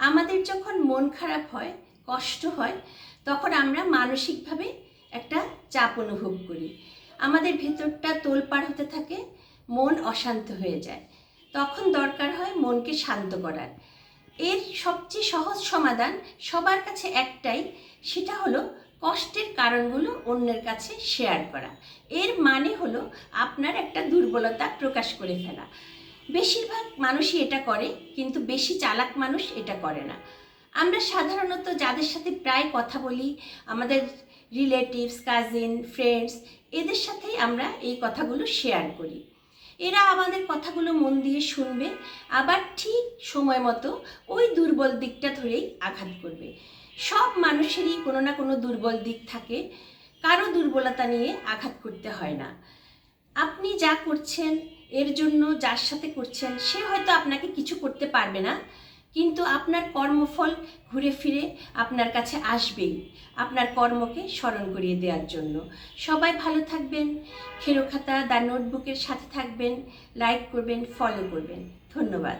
আমাদের যখন মন খারাপ হয়, কষ্ট হয়, তখন আমরা মানসিকভাবে একটা চাপ অনুভব করি। আমাদের ভেতরটা তোলপাড় হতে থাকে, মন অশান্ত হয়ে যায়। তখন দরকার হয় মনকে শান্ত করার। এর সবচেয়ে সহজ সমাধান সবার কাছে একটাই, সেটা হলো কষ্টের কারণগুলো অন্যের কাছে শেয়ার করা। এর মানে হলো আপনার একটা দুর্বলতা প্রকাশ করে ফেলা। বেশিরভাগ মানুষই এটা করে, কিন্তু বেশি চালাক মানুষ এটা করে না। আমরা সাধারণত যাদের সাথে প্রায় কথা বলি, আমাদের রিলেটিভস, কাজিন, ফ্রেন্ডস, এদের সাথেই আমরা এই কথাগুলো শেয়ার করি। এরা আমাদের কথাগুলো মন দিয়ে শুনবে, আবার ঠিক সময় মতো ওই দুর্বল দিকটা ধরেই আঘাত করবে। সব মানুষেরই কোনো না কোনো দুর্বল দিক থাকে, কারো দুর্বলতা নিয়ে আঘাত করতে হয় না। আপনি যা করছেন, এর জন্য যার সাথে করছেন সে হয়তো আপনাকে কিছু করতে পারবে না, কিন্তু আপনার কর্মফল ঘুরে ফিরে আপনার কাছে আসবেই, আপনার কর্মকে স্মরণ করিয়ে দেওয়ার জন্য। সবাই ভালো থাকবেন, খেরো খাতা দ্য নোটবুকের সাথে থাকবেন, লাইক করবেন, ফলো করবেন। ধন্যবাদ।